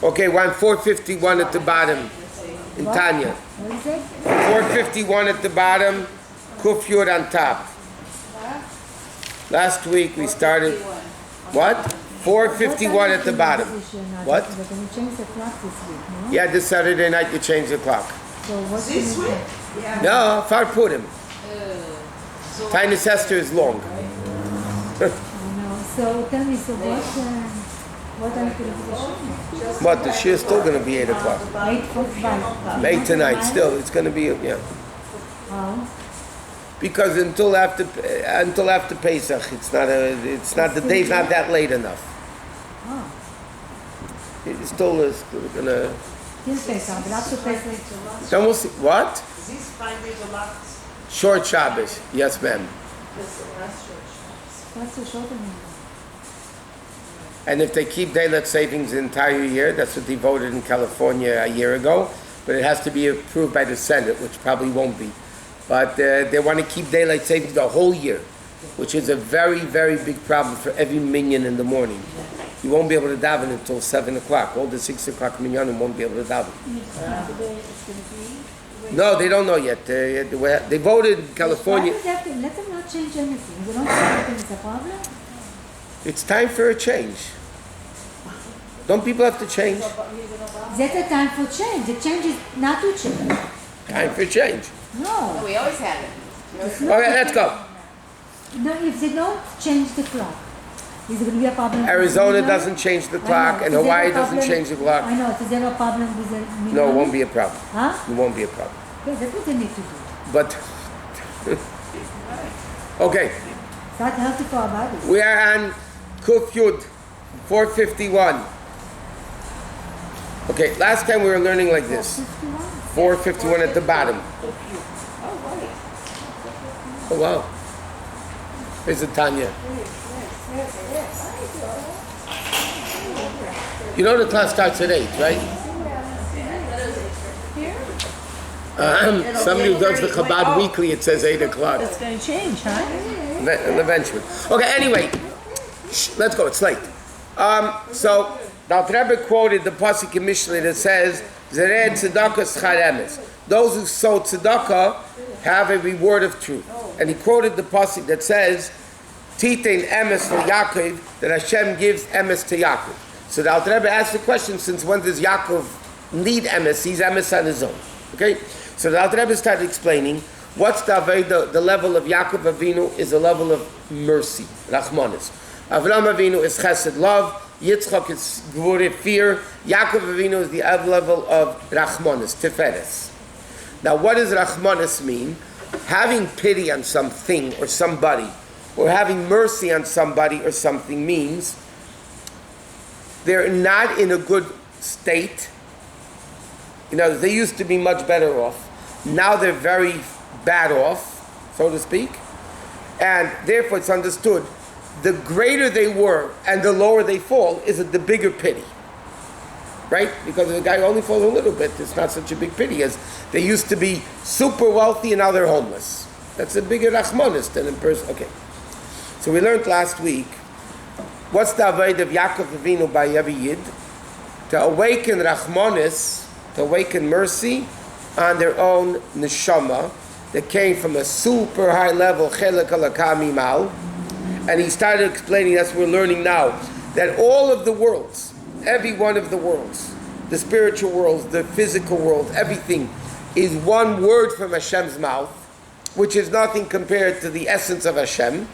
Okay, we're on 451 at the bottom in Tanya. What is it? 451 at the bottom, Kuf Yud on top. Last week we started, what? 451 at the bottom. What? We're going to change the clock this week, no? Yeah, this Saturday night you change the clock. So what's This week? Yeah. No, Far Purim. Tiny Esther is long. I know. So tell me, so what are you going to do? But the shir is still going to be 8 o'clock. 8:45. 8 tonight, still. It's going to be, yeah. How? Because until after Pesach, it's not the day's not that late enough. Oh. It's still is going to. Till Pesach, but after Pesach. Then we'll see. What? These 5 days a lot. Short Shabbos. Yes, ma'am. What's the short one? And if they keep daylight savings the entire year, that's what they voted in California a year ago, but it has to be approved by the Senate, which probably won't be. But they want to keep daylight savings the whole year, which is a very, very big problem for every minyan in the morning. You won't be able to daven until 7 o'clock. All the 6 o'clock minyanim won't be able to daven. No, they don't know yet. They voted in California. Why does let them not change anything? They don't change anything, it's a problem? It's time for a change. Don't people have to change? That's a time for change. The change is not to change. Time for change. No. We always have it. Okay, let's go. No, if they don't change the clock, is it going to be a problem? Arizona doesn't change the clock, and Hawaii doesn't change the clock. I know. Is there a problem with the... No, it won't be a problem. Huh? It won't be a problem. Okay, that's what they need to do. But, okay, It's not healthy for our bodies. we are on Kuf Yud, 451. Okay, last time we were learning like this. 451 at the bottom. Oh, wow. Here's the Tanya. You know the class starts at 8, right? Somebody who does the Chabad weekly, it says 8 o'clock. It's going to change, huh? Eventually. Okay, anyway, let's go, it's late. So, the Alter Rebbe quoted the Pasuk in Mishlei that says, Zereh tzedakah schar emes. Those who sow tzedakah have a reward of truth. And he quoted the Pasuk that says, Titein emes Yaakov, that Hashem gives emes to Yaakov. So the Alter Rebbe asked the question, since when does Yaakov need emes? He's emes on his own. Okay? So the Alter Rebbe started explaining, what's the level of Yaakov Avinu is a level of mercy, Rachmanis. Avram Avinu is chesed, love. Yitzchak is gvurah, fear. Yaakov Avinu is the level of Rachmanis, Tiferes. Now what does Rachmanis mean? Having pity on something or somebody, or having mercy on somebody or something means they're not in a good state. You know, they used to be much better off. Now they're very bad off, so to speak. And therefore it's understood, the greater they were and the lower they fall is the bigger pity. Right? Because if the guy only falls a little bit, it's not such a big pity as they used to be super wealthy and now they're homeless. That's a bigger rachmanis than in person. Okay. So we learned last week, what's the avodah of Yaakov Avinu by every Yid? To awaken rachmanis, to awaken mercy on their own neshama that came from a super high level, chelek alakami mal. And he started explaining, that's what we're learning now, that all of the worlds, every one of the worlds, the spiritual worlds, the physical world, everything is one word from Hashem's mouth, which is nothing compared to the essence of Hashem.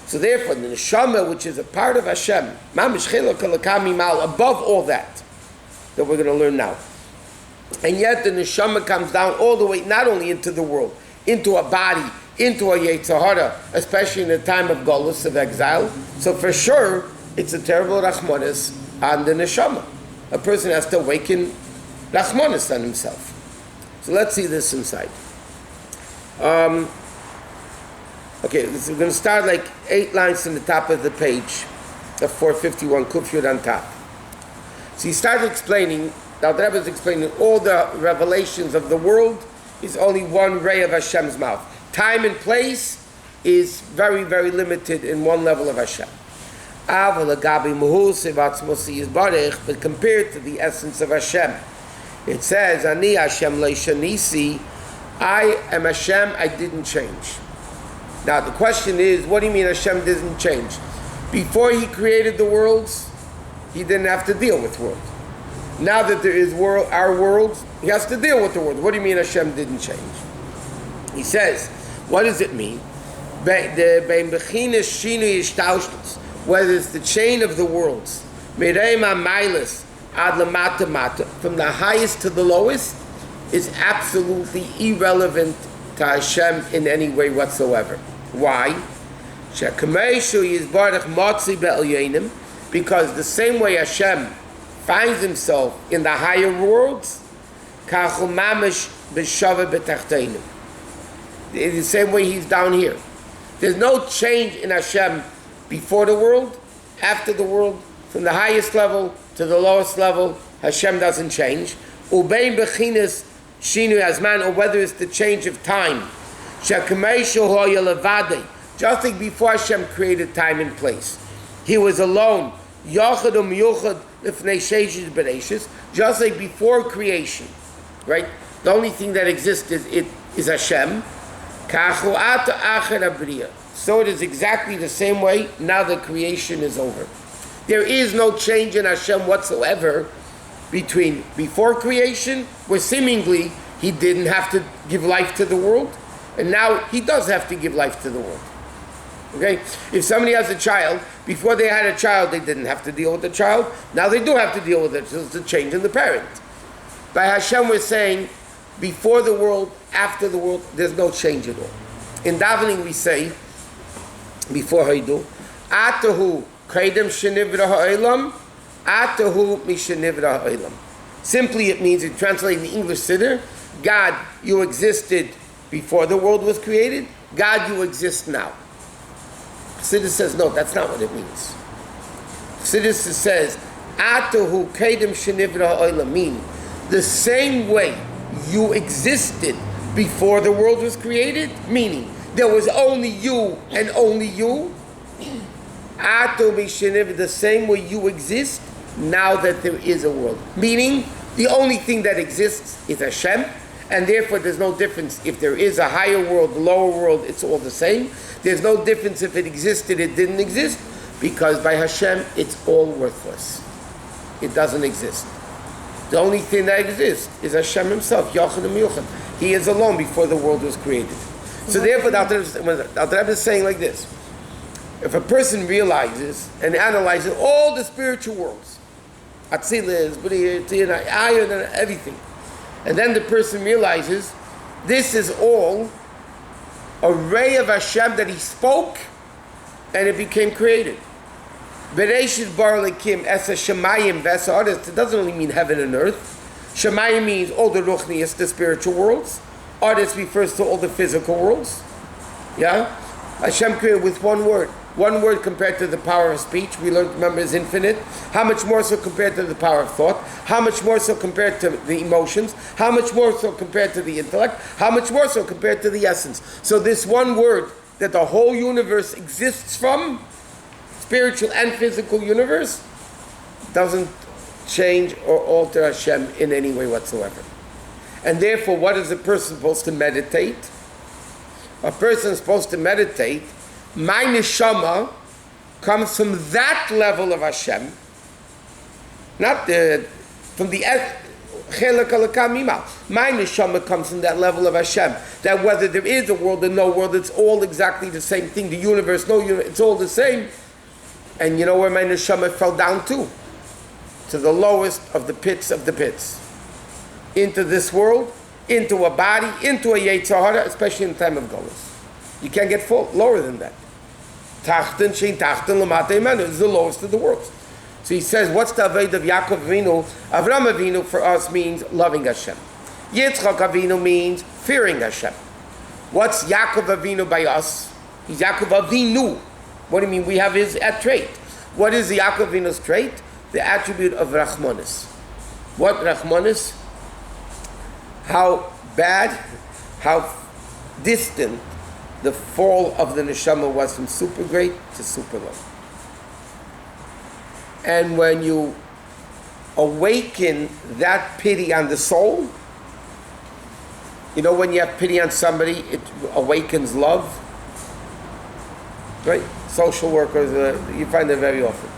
So therefore, the neshama, which is a part of Hashem, mamish chelek alakami mal, above all that we're going to learn now. And yet the neshama comes down all the way, not only into the world, into a body, into a Yetzer Hara, especially in the time of Golus, of exile. So for sure, it's a terrible rachmanis on the neshama. A person has to awaken rachmanis on himself. So let's see this inside. Okay, we're going to start like 8 lines from the top of the page, the 451, Kuf Yud on top. So he started explaining, now the Rebbe is explaining all the revelations of the world is only one ray of Hashem's mouth. Time and place is very, very limited in one level of Hashem. But compared to the essence of Hashem, it says, Ani Hashem leishanisi, I am Hashem, I didn't change. Now the question is, what do you mean Hashem didn't change? Before he created the worlds, he didn't have to deal with worlds. Now that there is our worlds, he has to deal with the world. What do you mean Hashem didn't change? He says, what does it mean? Whether it's the chain of the worlds, from the highest to the lowest, is absolutely irrelevant to Hashem in any way whatsoever. Why? Because the same way Hashem finds himself in the higher worlds, in the same way he's down here. There's no change in Hashem before the world, after the world, from the highest level to the lowest level. Hashem doesn't change. Or whether it's the change of time. Just like before Hashem created time and place, he was alone. Just like before creation, right? The only thing that exists is Hashem. So it is exactly the same way now that creation is over. There is no change in Hashem whatsoever between before creation, where seemingly he didn't have to give life to the world, and now he does have to give life to the world. Okay? If somebody has a child, before they had a child, they didn't have to deal with the child. Now they do have to deal with it. So it's a change in the parent. By Hashem, we're saying, before the world, after the world, there's no change at all. In davening, we say, before Haidu, Atahu Kaidem Shenivra Ha'olam, Atahu Mishenivra Ha'olam. Simply, it means, it translates in the English Siddur, God, you existed before the world was created. God, you exist now. Siddur says, no, that's not what it means. Siddur says, Atahu Kaidem Shenivra Ha'olam, meaning, the same way you existed before the world was created, meaning there was only you and only you. The same way you exist now that there is a world. Meaning the only thing that exists is Hashem, and therefore there's no difference if there is a higher world, lower world, it's all the same. There's no difference if it existed, it didn't exist, because by Hashem it's all worthless. It doesn't exist. The only thing that exists is Hashem himself, Yochad and Miyuchad. He is alone before the world was created. So therefore, the Alter Rebbe is saying like this. If a person realizes and analyzes all the spiritual worlds, Atzilis, B'riyah, Ayon, and everything, and then the person realizes this is all a ray of Hashem that he spoke and it became created. Bereshit bar lekim esa shemayim v'esa aretz. It doesn't only mean heaven and earth. Shemayim means all the ruchnias, the spiritual worlds. Aretz refers to all the physical worlds. Yeah? Hashem created with one word. One word compared to the power of speech, we learned, remember, is infinite. How much more so compared to the power of thought? How much more so compared to the emotions? How much more so compared to the intellect? How much more so compared to the essence? So this one word that the whole universe exists from, spiritual and physical universe, doesn't change or alter Hashem in any way whatsoever. And therefore, what is a person supposed to meditate? A person is supposed to meditate. My neshama comes from that level of Hashem, not from the chelak alakamima. My neshama comes from that level of Hashem. That whether there is a world or no world, it's all exactly the same thing. The universe, no universe, it's all the same. And you know where my neshama fell down to? To the lowest of the pits of the pits. Into this world, into a body, into a Yetzer Hara, especially in the time of Golus. You can't get lower than that. Tachten, Shein Tachten, Lamate Menu is the lowest of the worlds. So he says, what's the Aved of Yaakov Avinu? Avram Avinu for us means loving Hashem. Yitzchak Avinu means fearing Hashem. What's Yaakov Avinu by us? He's Yaakov Avinu. What do you mean? We have his trait. What is the Yaakov Avinu's trait? The attribute of Rachmanis. What Rachmanis? How bad, how distant the fall of the neshama was from super great to super low. And when you awaken that pity on the soul, you know, when you have pity on somebody, it awakens love. Right? Social workers, you find that very often.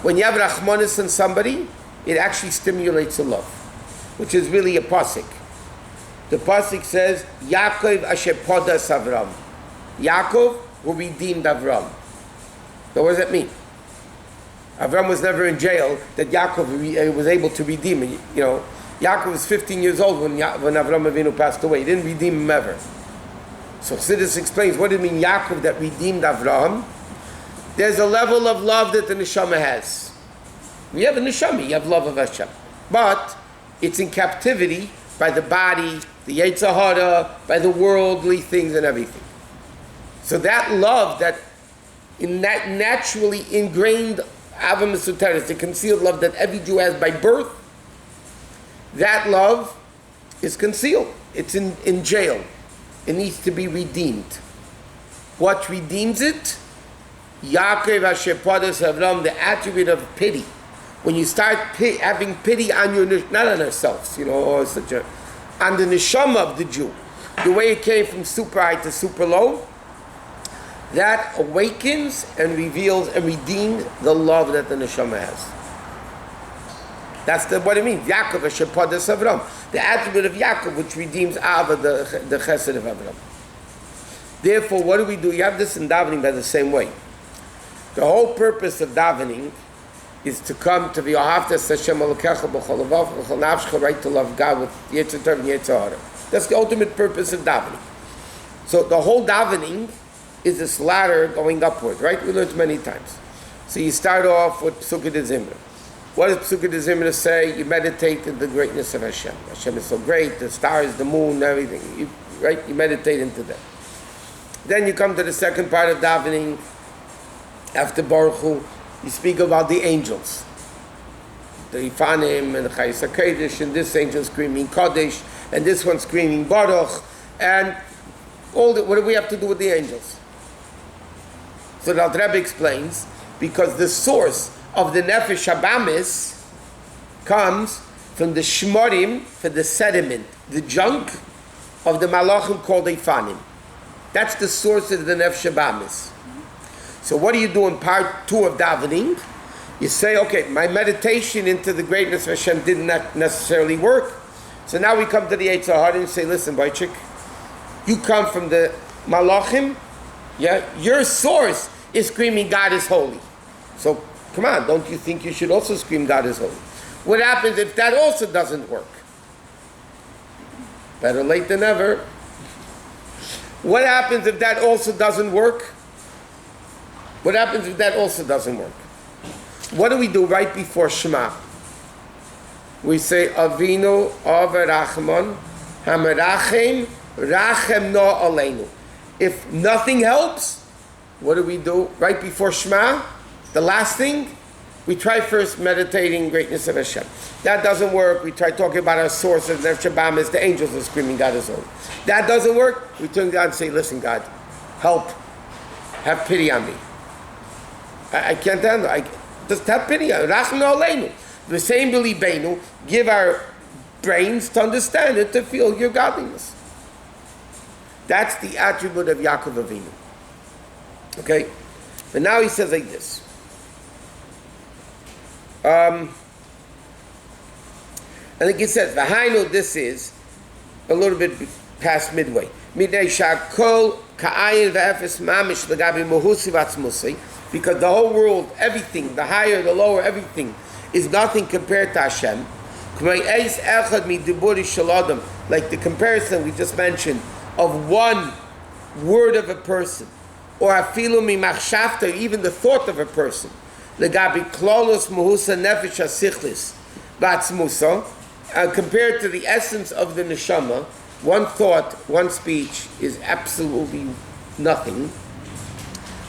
When you have rachmanis on somebody, it actually stimulates a love, which is really a pasuk. The pasuk says, Yaakov asher podas Avram. Yaakov who redeemed Avram. So what does that mean? Avram was never in jail, that Yaakov was able to redeem him. You know, Yaakov was 15 years old when Avram Avinu passed away. He didn't redeem him ever. So Chassidus explains, what does it mean Yaakov that redeemed Avram? There's a level of love that the neshama has. You have a neshama, you have love of Hashem. But it's in captivity by the body, the Yetzer Hara, by the worldly things and everything. So that love, that in that naturally ingrained Avam Esoteris, the concealed love that every Jew has by birth, that love is concealed. It's in jail. It needs to be redeemed. What redeems it? Yaakov Asher Podas Avram, the attribute of pity. When you start having pity on your, not on ourselves, you know, or such a, on the neshama of the Jew, the way it came from super high to super low, that awakens and reveals and redeems the love that the neshama has. That's what it means. Yaakov Asher Podas Avram, the attribute of Yaakov, which redeems Ava, the chesed of Avram. Therefore, what do? You have this in davening by the same way. The whole purpose of davening is to come to the Yohavtas Hashem Elokecha b'chol levav b'chol nafshecha, right, to love God with Yetzer Tov and Yetzer Hara. That's the ultimate purpose of davening. So the whole davening is this ladder going upward, right? We learned many times. So you start off with Psukei de Zimra. What does Psukei de Zimra say? You meditate in the greatness of Hashem. Hashem is so great, the stars, the moon, everything. Right? You meditate into that. Then you come to the second part of davening. After Baruch Hu, you speak about the angels. The Ifanim and the Igeret Hakodesh, and this angel screaming Kodesh, and this one screaming Baruch, and all what do we have to do with the angels? So the Alter Rebbe explains, because the source of the Nefesh Habamis comes from the Shmorim, from the sediment, the junk of the Malachim called Ifanim. That's the source of the Nefesh Habamis. So what do you do in part 2 of davening? You say, okay, my meditation into the greatness of Hashem did not necessarily work. So now we come to the Yetzer Hara and say, listen, Boychik, you come from the Malachim, yeah? Your source is screaming God is holy. So come on, don't you think you should also scream God is holy? What happens if that also doesn't work? Better late than never. What happens if that also doesn't work? What happens if that also doesn't work? What do we do right before Shema? We say, Avinu Avarachman Hamerachem Rachem No Aleinu. If nothing helps, what do we do right before Shema? The last thing, we try first meditating greatness of Hashem. That doesn't work. We try talking about our source of Nefesh Habamis. The angels are screaming God is holy. That doesn't work. We turn to God and say, listen, God, help. Have pity on me. I can't handle. Just have pity on me. Rachnu aleinu. The same believenu. Give our brains to understand it, to feel your godliness. That's the attribute of Yaakov Avinu. Okay? But now he says like this. I think he says, V'hainu, this is a little bit past midway. Midnei shakol ka'ayin v'efes mamish l'gabi mohusi v'atzmusi, because the whole world, everything, the higher, the lower, everything, is nothing compared to Hashem. Like the comparison we just mentioned of one word of a person, or afilu mimachshavta, even the thought of a person. Legabi klolos muhusa nefesh hasichlis v'atzmusa, compared to the essence of the neshama, one thought, one speech is absolutely nothing.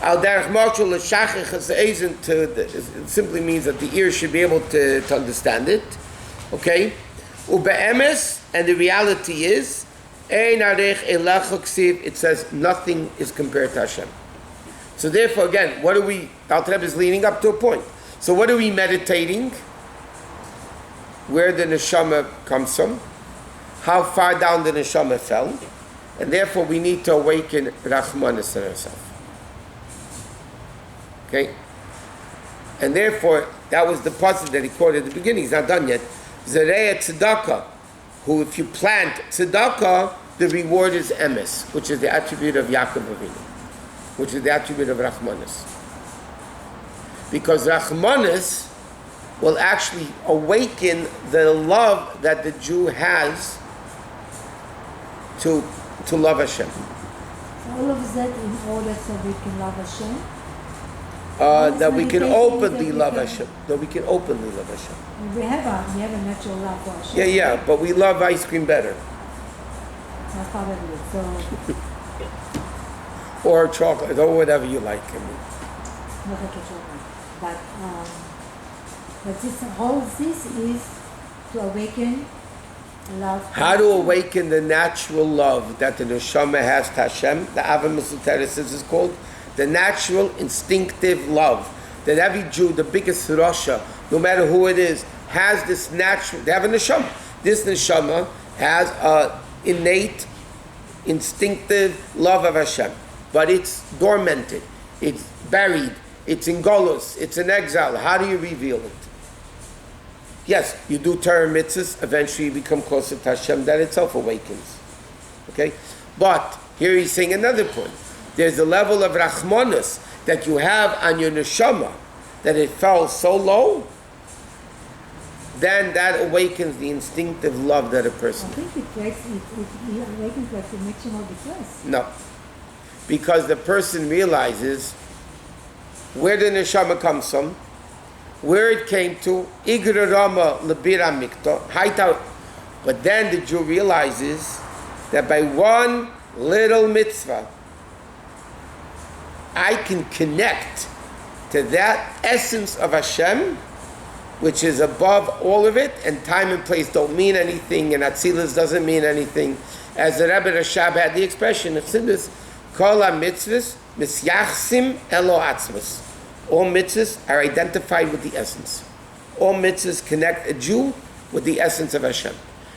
Al derech marshal l'shachich hasa'ezin, it simply means that the ear should be able to understand it. Okay? Ube'emes, and the reality is, ein arech elecha ksiv, it says nothing is compared to Hashem. So therefore, again, what are we, Alter Rebbe is leading up to a point. So what are we meditating? Where the neshama comes from, how far down the neshama fell, and therefore we need to awaken Rachmanis in ourselves. Okay? And therefore, that was the pasuk that he quoted at the beginning. He's not done yet. Zerei tzedakah, who if you plant tzedakah, the reward is emes, which is the attribute of Yaakov Avinu, which is the attribute of Rachmanis. Because Rachmanis will actually awaken the love that the Jew has to love Hashem. All of that in order so we can love Hashem. That we can openly love Hashem. That we can openly love Hashem. We have a natural love for Hashem. Yeah, but we love ice cream better. That's probably it. So, Or chocolate, or whatever you like. I mean. not like a chocolate. But all this is to awaken love. How to awaken the natural love that the neshama has to Hashem, the Ava Mesuteres is called, the natural instinctive love that every Jew, the biggest Rasha, no matter who it is, has this natural, they have a neshama. This neshama has a innate, instinctive love of Hashem, but it's dormanted, it's buried, it's in golus, it's in exile. How do you reveal it? Yes, you do Torah mitzvahs, eventually you become closer to Hashem, that itself awakens. Okay? But here he's saying another point. There's a level of rachmanis that you have on your neshama that it fell so low, then that awakens the instinctive love that a person I think it awakens like it makes you more depressed. No. Because the person realizes where the neshama comes from, where it came to, Igeret Hakodesh, but then the Jew realizes that by one little mitzvah, I can connect to that essence of Hashem, which is above all of it, and time and place don't mean anything, and Atzilus doesn't mean anything. As the Rebbe Rashab had the expression, Chassidus, Kol ha-mitzvahs misyachsim elo atzmos. All mitzvahs are identified with the essence. All mitzvahs connect a Jew with the essence of Hashem.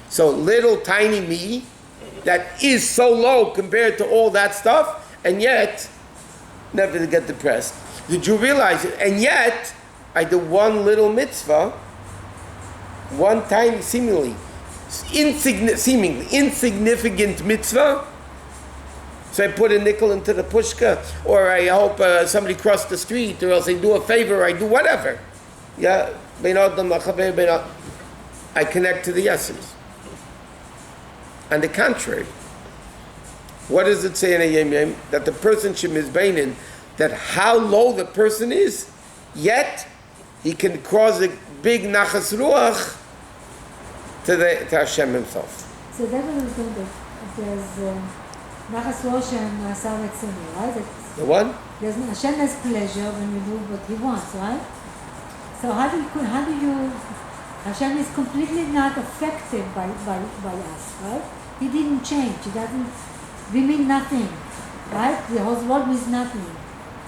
So little tiny me, that is so low compared to all that stuff, and yet, never to get depressed. The Jew realizes it, and yet, I do one little mitzvah, one tiny, seemingly insignificant mitzvah. So I put a nickel into the pushka, or I hope somebody crossed the street, or else I do a favor, or I do whatever. Yeah, I connect to the essence. On the contrary, what does it say in a Yom Yom? That the person should mizbeinin, that how low the person is, yet he can cause a big nachas ruach to Hashem himself. So that was there's nachas rosh and asar etzoni, right? The one? There's Hashem has pleasure when we do what He wants, right? So how do you? Hashem is completely not affected by us, right? He didn't change. He doesn't. We mean nothing, right? The whole world means nothing.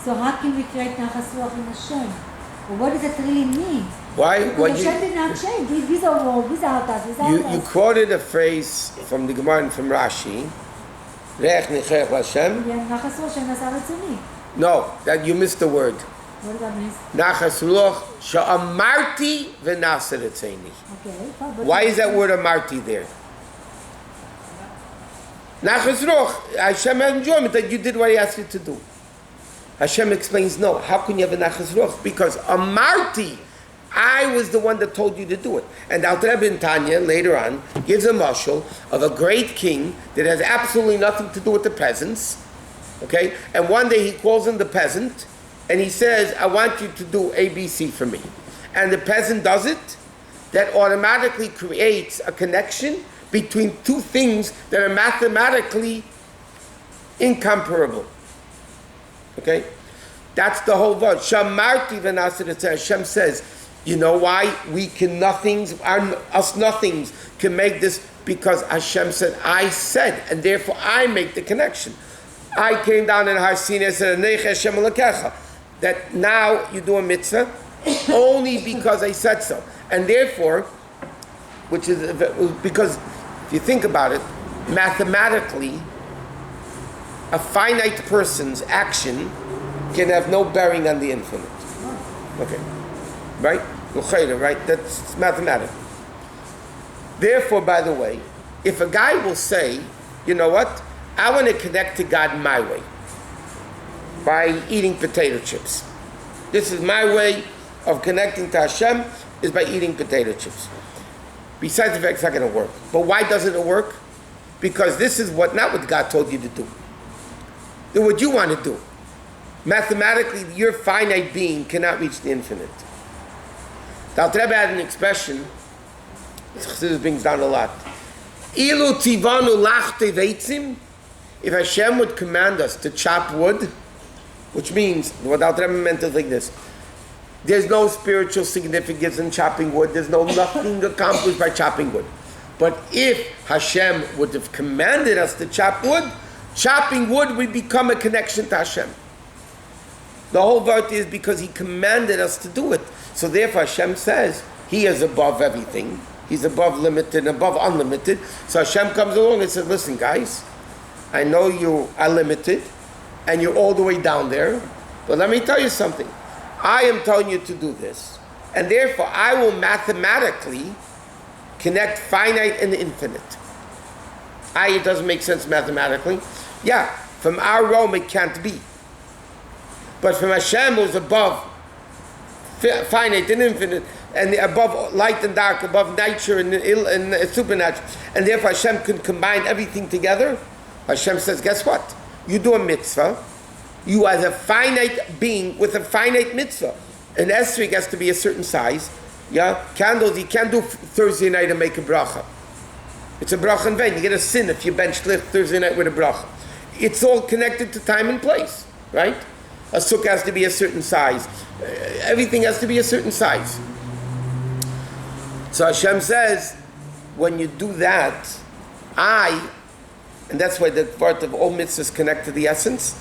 So how can we create nachas ruach in Hashem? Or what does it really mean? Why? Because Hashem did not change. He's over without us. You quoted a phrase from the Gemara and from Rashi. Reach nichech Hashem. Nachas ruach and asar etzoni. No, that you missed the word. What does that mean? Nachas ruach sha'amarti v'naseh etzeni. Okay. Why is that word amarti there? Nachas ruach, Hashem has enjoyment that you did what He asked you to do. Hashem explains, no, how can you have a nachas ruach? Because amarti, I was the one that told you to do it. And Alter Rebbe in Tanya, later on, gives a mashal of a great king that has absolutely nothing to do with the peasants. Okay? And one day he calls in the peasant, and he says, I want you to do ABC for me. And the peasant does it. That automatically creates a connection between two things that are mathematically incomparable. Okay? That's the whole word. Shamarti v'naseh etzeni. Hashem says, you know why we can nothings, us nothings can make this? Because Hashem said, I said, and therefore I make the connection. I came down in Har Sinai and said, Neicha Hashem Elokecha, that now you do a mitzvah, only because I said so. And therefore, which is because if you think about it, mathematically, a finite person's action can have no bearing on the infinite. Okay, right? Right? That's mathematical. Therefore, by the way, if a guy will say, you know what, I want to connect to God my way, by eating potato chips. This is my way of connecting to Hashem, is by eating potato chips. Besides the fact it's not going to work. But why doesn't it work? Because this is not what God told you to do. Do what you want to do. Mathematically, your finite being cannot reach the infinite. The Alter Rebbe had an expression, this brings down a lot. Ilu tivanu lachte veitzim, if Hashem would command us to chop wood, which means, what Alter Rebbe meant is like this, there's no spiritual significance in chopping wood, there's nothing accomplished by chopping wood. But if Hashem would have commanded us to chop wood, chopping wood would become a connection to Hashem. The whole vart is because He commanded us to do it. So therefore Hashem says He is above everything. He's above limited and above unlimited. So Hashem comes along and says, listen guys, I know you are limited and you're all the way down there, but let me tell you something. I am telling you to do this, and therefore I will mathematically connect finite and infinite. It doesn't make sense mathematically. Yeah, from our realm it can't be. But from Hashem who's above finite and infinite, and above light and dark, above nature and supernatural, and therefore Hashem can combine everything together. Hashem says, guess what? You do a mitzvah, you as a finite being with a finite mitzvah. An esrog has to be a certain size. Yeah, candles, you can't do Thursday night and make a bracha. It's a bracha in vain. You get a sin if you bench lift Thursday night with a bracha. It's all connected to time and place, right? A sukkah has to be a certain size. Everything has to be a certain size. So Hashem says, when you do that, and that's why the part of all mitzvahs connect to the essence.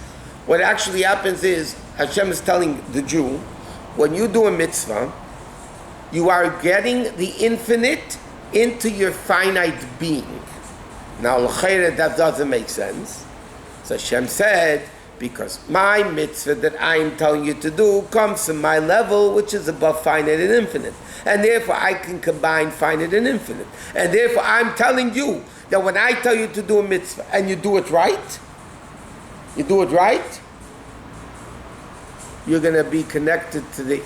What actually happens is, Hashem is telling the Jew, when you do a mitzvah, you are getting the infinite into your finite being. Now, l'chayre, that doesn't make sense. So Hashem said, because my mitzvah that I am telling you to do comes from my level, which is above finite and infinite. And therefore I can combine finite and infinite. And therefore I'm telling you that when I tell you to do a mitzvah and you do it right, you're going to be connected to the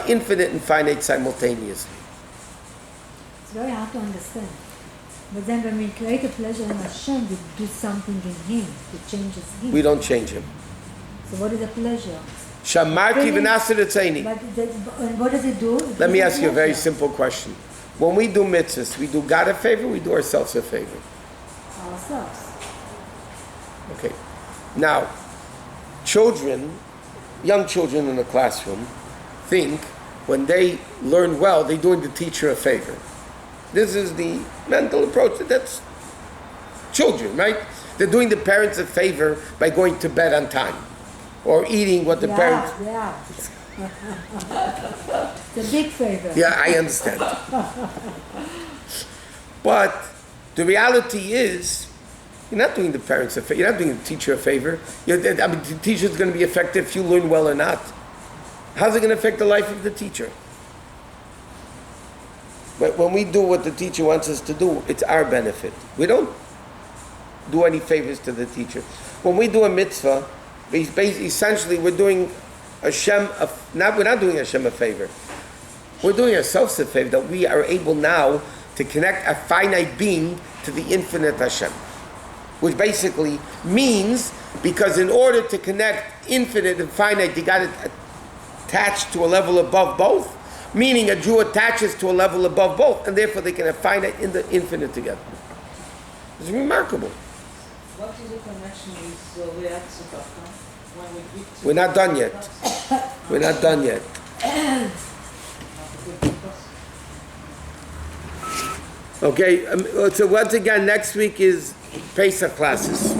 infinite and finite simultaneously. It's very hard to understand. But then when we create a pleasure in Hashem, we do something in Him that changes Him. We don't change Him. So what is a pleasure? Shamarti v'nasir etzaini. But what does it do? Let me ask you a very simple question. When we do mitzvahs, we do God a favor, we do ourselves a favor? Ourselves. Okay. Now, young children in the classroom think when they learn well, they're doing the teacher a favor. This is the mental approach. That's children, right? They're doing the parents a favor by going to bed on time or eating what the parents... Yeah. It's a big favor. Yeah, I understand. But the reality is, you're not doing the parents a favor. You're not doing the teacher a favor. The teacher's going to be effective if you learn well or not. How's it going to affect the life of the teacher? But when we do what the teacher wants us to do, it's our benefit. We don't do any favors to the teacher. When we do a mitzvah, essentially we're doing we're not doing Hashem a favor. We're doing ourselves a favor that we are able now to connect a finite being to the infinite Hashem. Which basically means, because in order to connect infinite and finite, you got to attach to a level above both. Meaning a Jew attaches to a level above both, and therefore they can have finite in the infinite together. It's remarkable. What is the connection with Igeret Hakodesh when we eat? We're not done yet. We're not done yet. Okay, so once again, next week is Pesach classes.